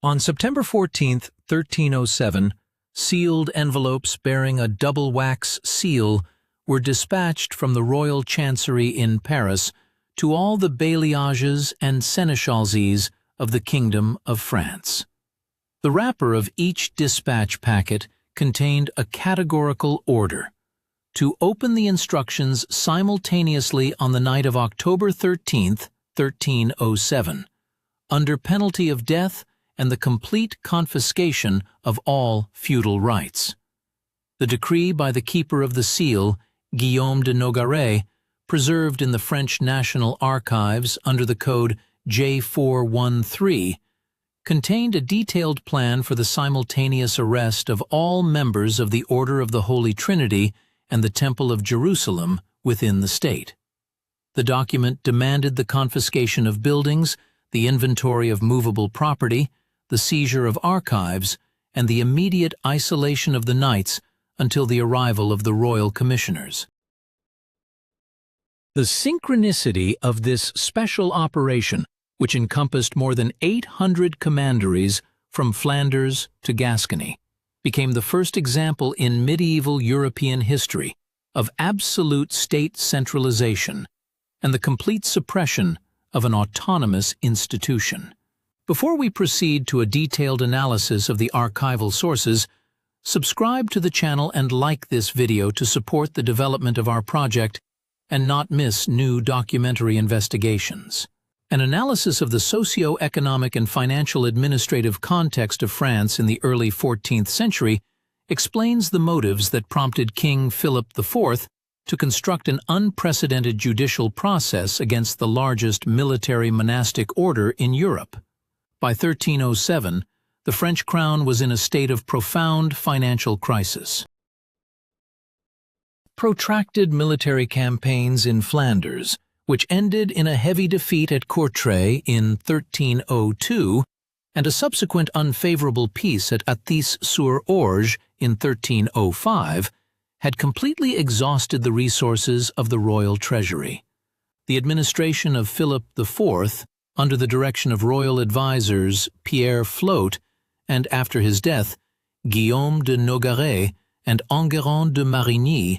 On September 14, 1307, sealed envelopes bearing a double wax seal were dispatched from the royal chancery in Paris to all the bailliages and seneschalsies of the Kingdom of France. The wrapper of each dispatch packet contained a categorical order to open the instructions simultaneously on the night of October 13, 1307, under penalty of death and the complete confiscation of all feudal rights. The decree by the keeper of the seal, Guillaume de Nogaret, preserved in the French National Archives under the code J413, contained a detailed plan for the simultaneous arrest of all members of the Order of the Holy Trinity and the Temple of Jerusalem within the state. The document demanded the confiscation of buildings, the inventory of movable property, the seizure of archives, and the immediate isolation of the knights until the arrival of the royal commissioners. The synchronicity of this special operation, which encompassed more than 800 commanderies from Flanders to Gascony, became the first example in medieval European history of absolute state centralization and the complete suppression of an autonomous institution. Before we proceed to a detailed analysis of the archival sources, subscribe to the channel and like this video to support the development of our project and not miss new documentary investigations. An analysis of the socio-economic and financial administrative context of France in the early 14th century explains the motives that prompted King Philip IV to construct an unprecedented judicial process against the largest military monastic order in Europe. By 1307, the French crown was in a state of profound financial crisis. Protracted military campaigns in Flanders, which ended in a heavy defeat at Courtrai in 1302, and a subsequent unfavorable peace at Athis-sur-Orge in 1305, had completely exhausted the resources of the royal treasury. The administration of Philip IV, under the direction of royal advisers Pierre Flotte, and after his death, Guillaume de Nogaret and Enguerrand de Marigny,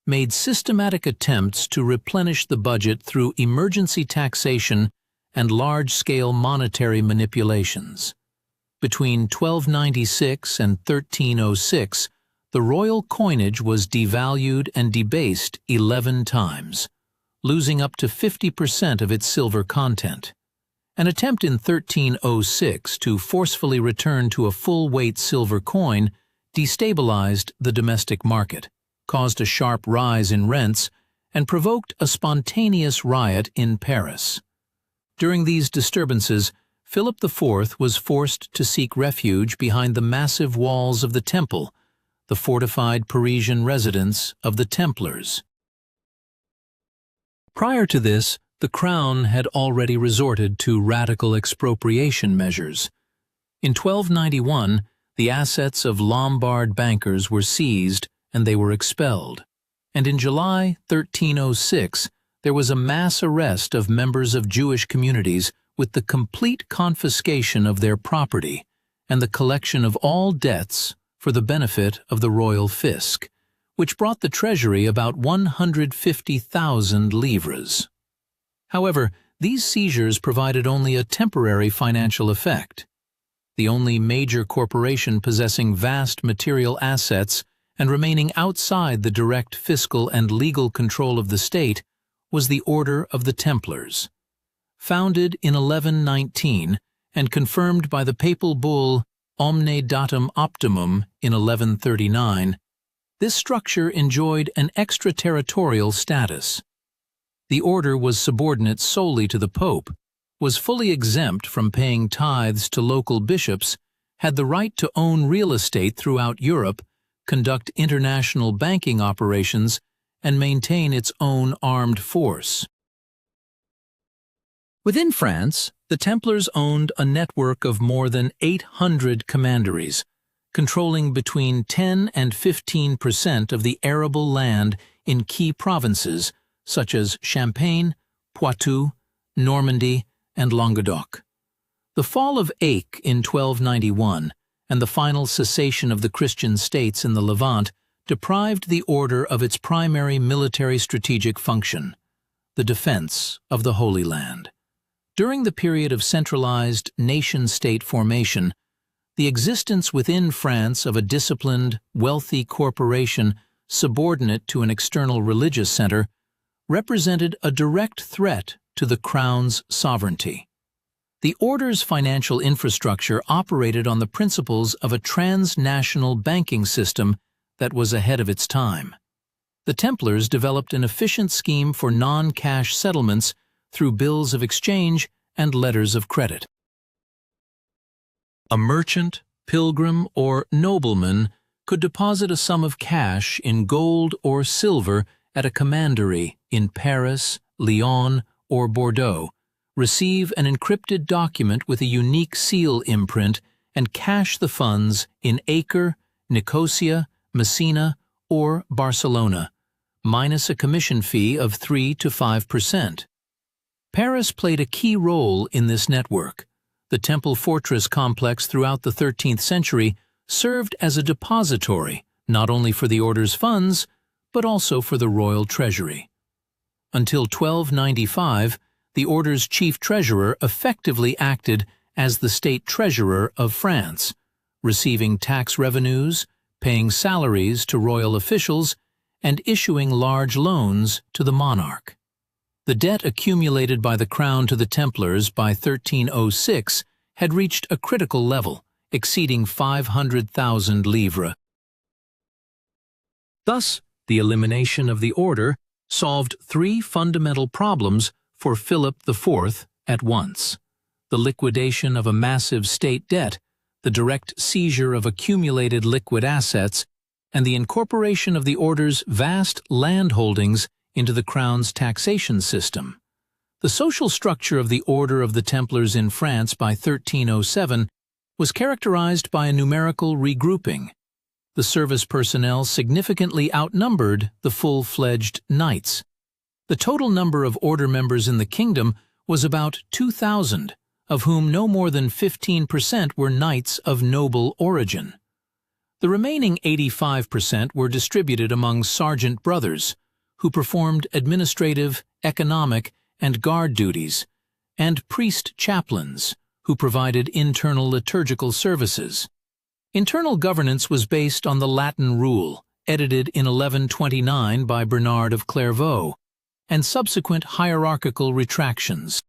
made systematic attempts to replenish the budget through emergency taxation and large-scale monetary manipulations. Between 1296 and 1306, the royal coinage was devalued and debased 11 times, losing up to 50% of its silver content. An attempt in 1306 to forcefully return to a full-weight silver coin destabilized the domestic market, caused a sharp rise in rents, and provoked a spontaneous riot in Paris. During these disturbances, Philip IV was forced to seek refuge behind the massive walls of the Temple, the fortified Parisian residence of the Templars. Prior to this, the Crown had already resorted to radical expropriation measures. In 1291, the assets of Lombard bankers were seized and they were expelled, and in July 1306 there was a mass arrest of members of Jewish communities with the complete confiscation of their property and the collection of all debts for the benefit of the royal fisc, which brought the treasury about 150,000 livres. However, these seizures provided only a temporary financial effect. The only major corporation possessing vast material assets and remaining outside the direct fiscal and legal control of the state was the Order of the Templars. Founded in 1119 and confirmed by the papal bull Omne Datum Optimum in 1139, this structure enjoyed an extraterritorial status. The order was subordinate solely to the Pope, was fully exempt from paying tithes to local bishops, had the right to own real estate throughout Europe, conduct international banking operations, and maintain its own armed force. Within France, the Templars owned a network of more than 800 commanderies, controlling between 10 and 15% of the arable land in key provinces such as Champagne, Poitou, Normandy, and Languedoc. The fall of Acre in 1291 and the final cessation of the Christian states in the Levant deprived the order of its primary military strategic function, the defense of the Holy Land. During the period of centralized nation-state formation, the existence within France of a disciplined, wealthy corporation subordinate to an external religious center represented a direct threat to the crown's sovereignty. The order's financial infrastructure operated on the principles of a transnational banking system that was ahead of its time. The Templars developed an efficient scheme for non-cash settlements through bills of exchange and letters of credit. A merchant, pilgrim, or nobleman could deposit a sum of cash in gold or silver at a commandery in Paris, Lyon, or Bordeaux, receive an encrypted document with a unique seal imprint, and cash the funds in Acre, Nicosia, Messina, or Barcelona, minus a commission fee of 3 to 5%. Paris played a key role in this network. The Temple fortress complex throughout the 13th century served as a depository not only for the order's funds, but also for the royal treasury. Until 1295, the order's chief treasurer effectively acted as the state treasurer of France, receiving tax revenues, paying salaries to royal officials, and issuing large loans to the monarch. The debt accumulated by the crown to the Templars by 1306 had reached a critical level, exceeding 500,000 livres. Thus, the elimination of the order solved three fundamental problems for Philip IV at once: the liquidation of a massive state debt, the direct seizure of accumulated liquid assets, and the incorporation of the order's vast land holdings into the crown's taxation system. The social structure of the Order of the Templars in France by 1307 was characterized by a numerical regrouping. The service personnel significantly outnumbered the full-fledged knights. The total number of order members in the kingdom was about 2,000, of whom no more than 15% were knights of noble origin. The remaining 85% were distributed among sergeant brothers, who performed administrative, economic, and guard duties, and priest chaplains, who provided internal liturgical services. Internal governance was based on the Latin Rule, edited in 1129 by Bernard of Clairvaux, and subsequent hierarchical retractions.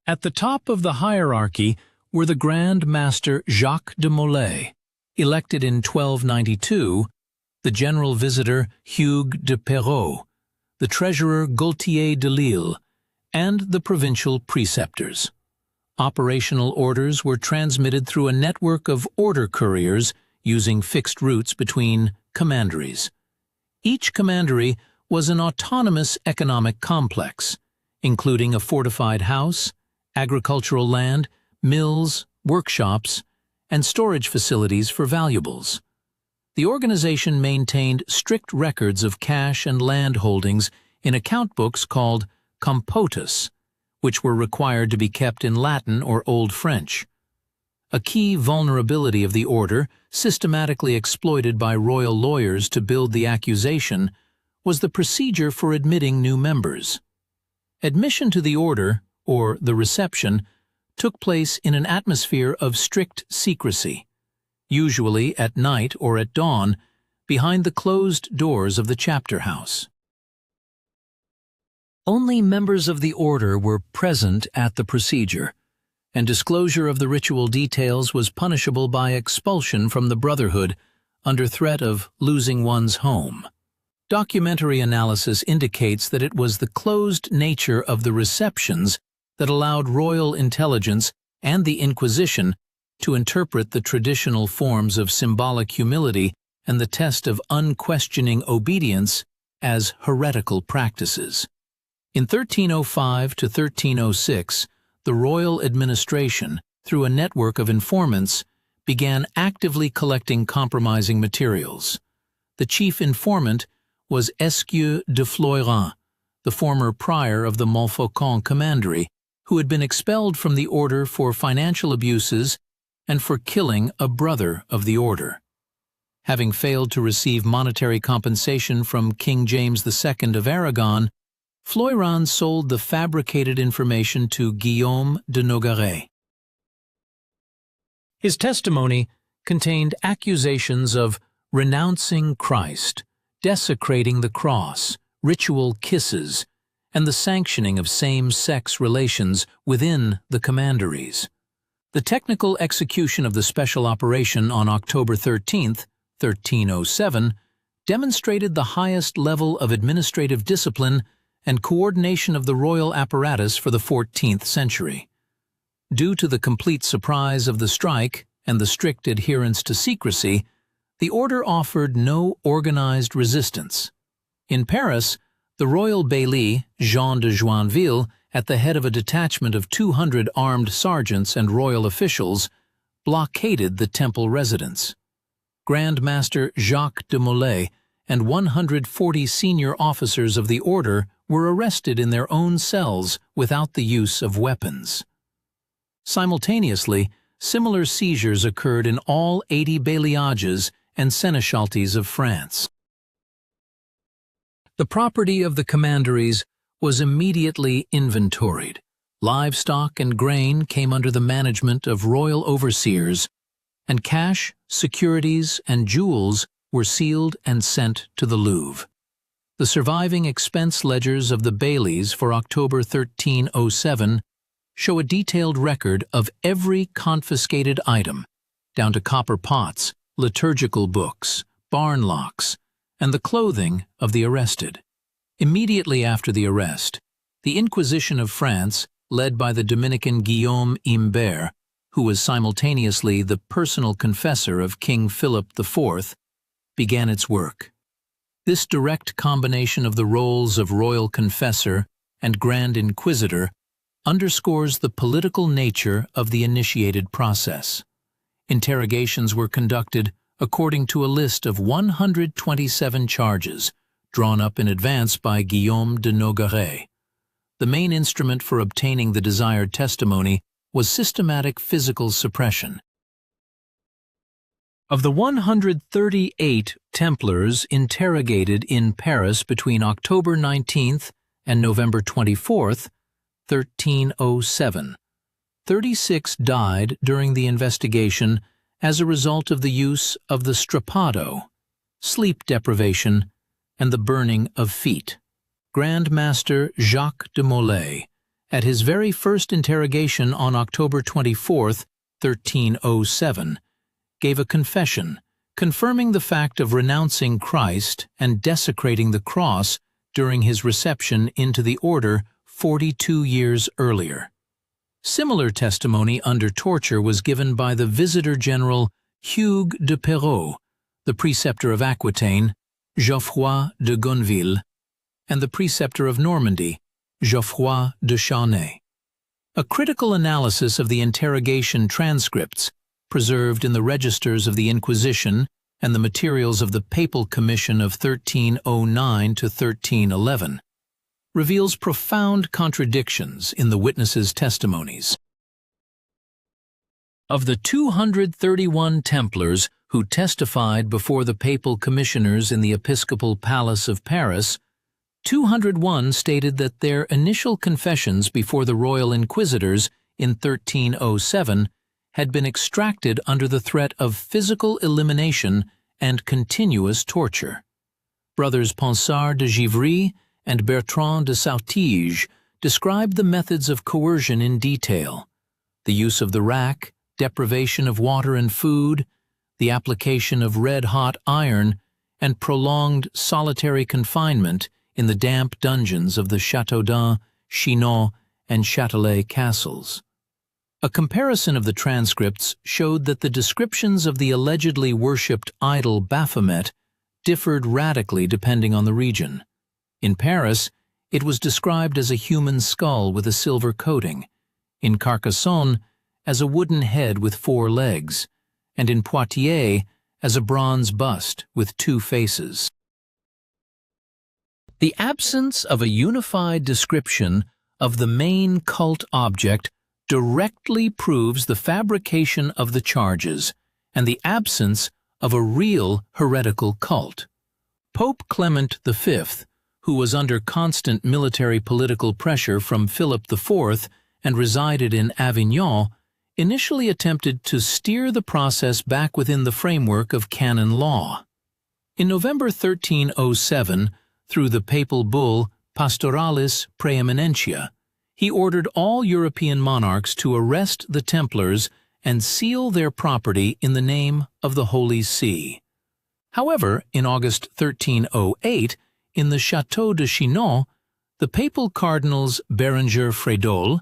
At the top of the hierarchy were the Grand Master Jacques de Molay, elected in 1292, the General Visitor Hugues de Perrot, the Treasurer Gaultier de Lille, and the provincial preceptors. Operational orders were transmitted through a network of order couriers using fixed routes between commanderies. Each commandery was an autonomous economic complex, including a fortified house, agricultural land, mills, workshops, and storage facilities for valuables. The organization maintained strict records of cash and land holdings in account books called compotus, which were required to be kept in Latin or Old French. A key vulnerability of the order, systematically exploited by royal lawyers to build the accusation, was the procedure for admitting new members. Admission to the order, or the reception, took place in an atmosphere of strict secrecy, usually at night or at dawn, behind the closed doors of the chapter house. Only members of the order were present at the procedure, and disclosure of the ritual details was punishable by expulsion from the brotherhood under threat of losing one's home. Documentary analysis indicates that it was the closed nature of the receptions that allowed royal intelligence and the Inquisition to interpret the traditional forms of symbolic humility and the test of unquestioning obedience as heretical practices. In 1305 to 1306, the royal administration, through a network of informants, began actively collecting compromising materials. The chief informant was Esquieu de Floyrand, the former prior of the Montfaucon commandery, who had been expelled from the order for financial abuses and for killing a brother of the order. Having failed to receive monetary compensation from King James II of Aragon, Floyrand sold the fabricated information to Guillaume de Nogaret. His testimony contained accusations of renouncing Christ, desecrating the cross, ritual kisses, and the sanctioning of same-sex relations within the commanderies. The technical execution of the special operation on October 13, 1307, demonstrated the highest level of administrative discipline and coordination of the royal apparatus for the 14th century. Due to the complete surprise of the strike and the strict adherence to secrecy, the order offered no organized resistance. In Paris, the royal bailli, Jean de Joinville, at the head of a detachment of 200 armed sergeants and royal officials, blockaded the temple residence. Grand Master Jacques de Molay and 140 senior officers of the order were arrested in their own cells without the use of weapons. Simultaneously, similar seizures occurred in all 80 bailliages and seneschalties of France. The property of the commanderies was immediately inventoried. Livestock and grain came under the management of royal overseers, and cash, securities, and jewels were sealed and sent to the Louvre. The surviving expense ledgers of the bailies for October 1307 show a detailed record of every confiscated item, down to copper pots, liturgical books, barn locks, and the clothing of the arrested. Immediately after the arrest, the Inquisition of France, led by the Dominican Guillaume Imbert, who was simultaneously the personal confessor of King Philip IV, began its work. This direct combination of the roles of royal confessor and grand inquisitor underscores the political nature of the initiated process. Interrogations were conducted according to a list of 127 charges drawn up in advance by Guillaume de Nogaret. The main instrument for obtaining the desired testimony was systematic physical suppression. Of the 138 Templars interrogated in Paris between October 19th and November 24th, 1307, 36 died during the investigation as a result of the use of the strappado, sleep deprivation, and the burning of feet. Grand Master Jacques de Molay, at his very first interrogation on October 24th, 1307, gave a confession, confirming the fact of renouncing Christ and desecrating the cross during his reception into the order 42 years earlier. Similar testimony under torture was given by the Visitor General Hugues de Perrot, the preceptor of Aquitaine, Geoffroy de Gonville, and the preceptor of Normandy, Geoffroy de Charnay. A critical analysis of the interrogation transcripts, preserved in the registers of the Inquisition and the materials of the Papal Commission of 1309 to 1311, reveals profound contradictions in the witnesses' testimonies. Of the 231 Templars who testified before the papal commissioners in the Episcopal Palace of Paris, 201 stated that their initial confessions before the royal inquisitors in 1307 had been extracted under the threat of physical elimination and continuous torture. Brothers Ponsard de Givry and Bertrand de Sautige described the methods of coercion in detail: the use of the rack, deprivation of water and food, the application of red-hot iron, and prolonged solitary confinement in the damp dungeons of the Châteaudun, Chinon, and Châtelet castles. A comparison of the transcripts showed that the descriptions of the allegedly worshipped idol Baphomet differed radically depending on the region. In Paris, it was described as a human skull with a silver coating, in Carcassonne as a wooden head with 4 legs, and in Poitiers as a bronze bust with 2 faces. The absence of a unified description of the main cult object directly proves the fabrication of the charges and the absence of a real heretical cult. Pope Clement V, who was under constant military political pressure from Philip IV and resided in Avignon, initially attempted to steer the process back within the framework of canon law. In November 1307, through the papal bull Pastoralis Praeeminentia, he ordered all European monarchs to arrest the Templars and seal their property in the name of the Holy See. However, in August 1308, in the Château de Chinon, the papal cardinals Berenger Frédol,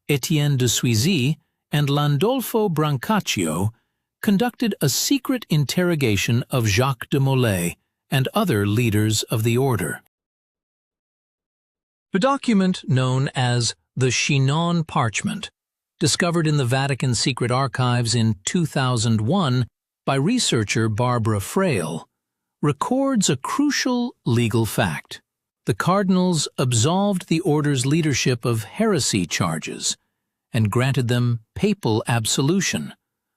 Étienne de Suisy, and Landolfo Brancaccio conducted a secret interrogation of Jacques de Molay and other leaders of the order. The document known as the Chinon Parchment, discovered in the Vatican Secret Archives in 2001 by researcher Barbara Frail, records a crucial legal fact. The cardinals absolved the order's leadership of heresy charges and granted them papal absolution,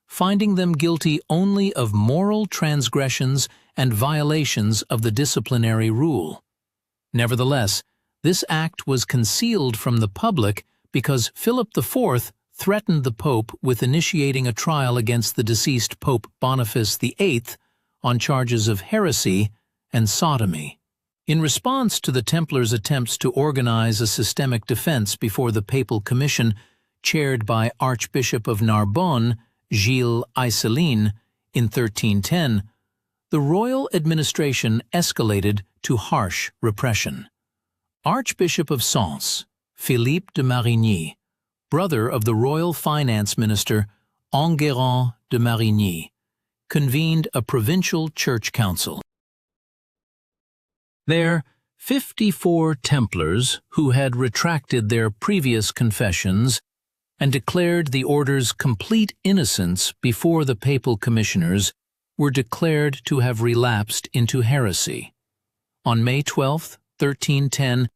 finding them guilty only of moral transgressions and violations of the disciplinary rule. Nevertheless, this act was concealed from the public because Philip IV threatened the Pope with initiating a trial against the deceased Pope Boniface VIII on charges of heresy and sodomy. In response to the Templars' attempts to organize a systemic defense before the Papal Commission chaired by Archbishop of Narbonne, Gilles Iselin, in 1310, the royal administration escalated to harsh repression. Archbishop of Sens, Philippe de Marigny, brother of the royal finance minister Enguerrand de Marigny, convened a provincial church council. There, 54 Templars, who had retracted their previous confessions and declared the order's complete innocence before the papal commissioners, were declared to have relapsed into heresy. On May 12, 1310,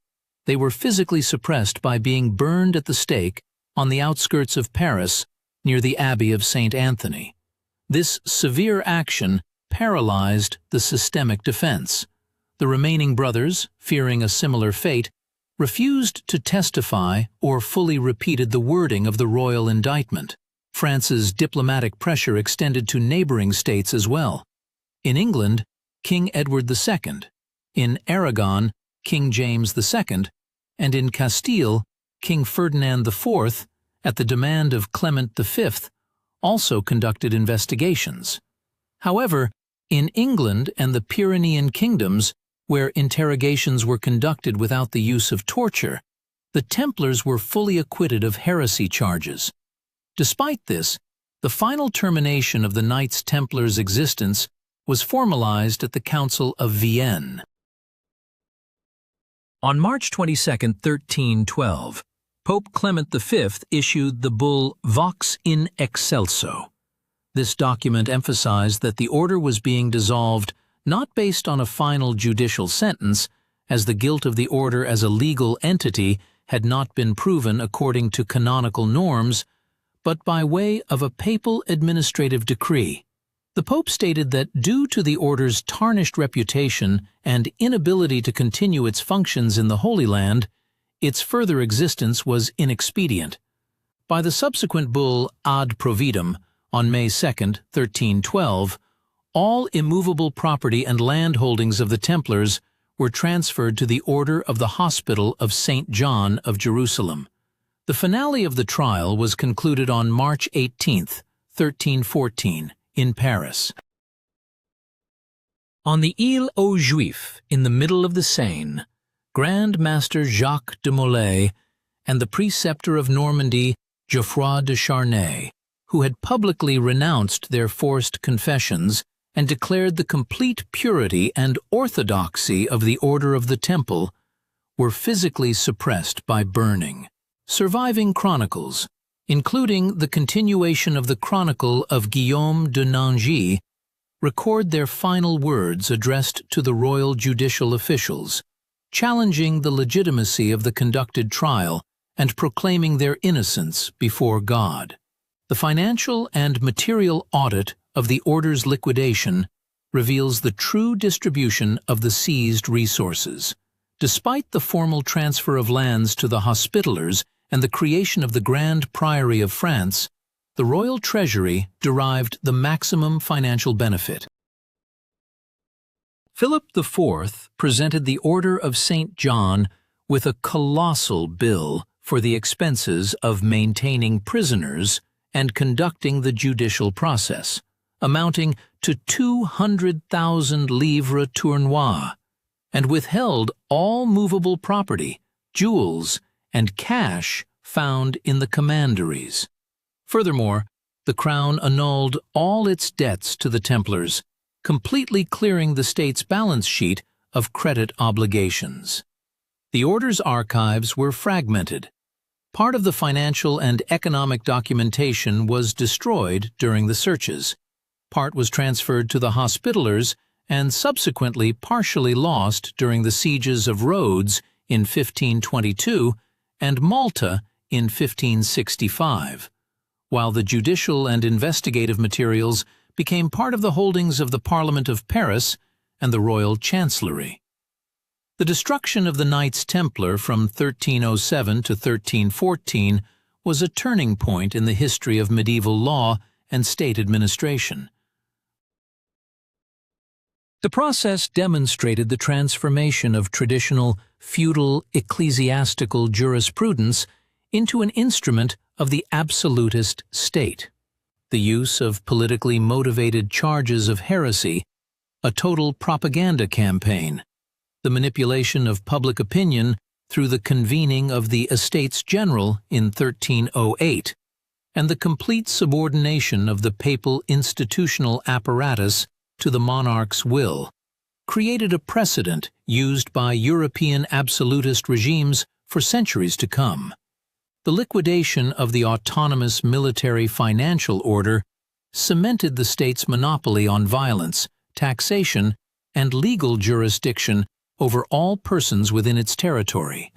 they were physically suppressed by being burned at the stake on the outskirts of Paris near the Abbey of St. Anthony. This severe action paralyzed the systemic defense. The remaining brothers, fearing a similar fate, refused to testify or fully repeated the wording of the royal indictment. France's diplomatic pressure extended to neighboring states as well. In England, King Edward II, in Aragon, King James II, and in Castile, King Ferdinand IV, at the demand of Clement V, also conducted investigations. However, in England and the Pyrenean kingdoms, where interrogations were conducted without the use of torture, the Templars were fully acquitted of heresy charges. Despite this, the final termination of the Knights Templars' existence was formalized at the Council of Vienne. On March 22, 1312, Pope Clement V issued the bull Vox in Excelso. This document emphasized that the order was being dissolved not based on a final judicial sentence, as the guilt of the order as a legal entity had not been proven according to canonical norms, but by way of a papal administrative decree. The Pope stated that due to the order's tarnished reputation and inability to continue its functions in the Holy Land, its further existence was inexpedient. By the subsequent bull Ad Providum, on May 2, 1312, all immovable property and land holdings of the Templars were transferred to the Order of the Hospital of St. John of Jerusalem. The finale of the trial was concluded on March 18, 1314, in Paris. On the Île aux Juifs, in the middle of the Seine, Grand Master Jacques de Molay and the preceptor of Normandy, Geoffroy de Charnay, who had publicly renounced their forced confessions and declared the complete purity and orthodoxy of the Order of the Temple, were physically suppressed by burning. Surviving chronicles, including the continuation of the Chronicle of Guillaume de Nangy, record their final words addressed to the royal judicial officials, challenging the legitimacy of the conducted trial and proclaiming their innocence before God. The financial and material audit of the order's liquidation reveals the true distribution of the seized resources. Despite the formal transfer of lands to the Hospitallers and the creation of the Grand Priory of France, the royal treasury derived the maximum financial benefit. Philip IV presented the Order of St. John with a colossal bill for the expenses of maintaining prisoners and conducting the judicial process, amounting to 200,000 livres tournois, and withheld all movable property, jewels, and cash found in the commanderies. Furthermore, the Crown annulled all its debts to the Templars, completely clearing the state's balance sheet of credit obligations. The order's archives were fragmented. Part of the financial and economic documentation was destroyed during the searches. Part was transferred to the Hospitallers and subsequently partially lost during the sieges of Rhodes in 1522 and Malta in 1565, while the judicial and investigative materials became part of the holdings of the Parliament of Paris and the Royal Chancery. The destruction of the Knights Templar from 1307 to 1314 was a turning point in the history of medieval law and state administration. The process demonstrated the transformation of traditional feudal ecclesiastical jurisprudence into an instrument of the absolutist state. The use of politically motivated charges of heresy, a total propaganda campaign, the manipulation of public opinion through the convening of the Estates General in 1308, and the complete subordination of the papal institutional apparatus to the monarch's will, created a precedent used by European absolutist regimes for centuries to come. The liquidation of the autonomous military financial order cemented the state's monopoly on violence, taxation, and legal jurisdiction over all persons within its territory.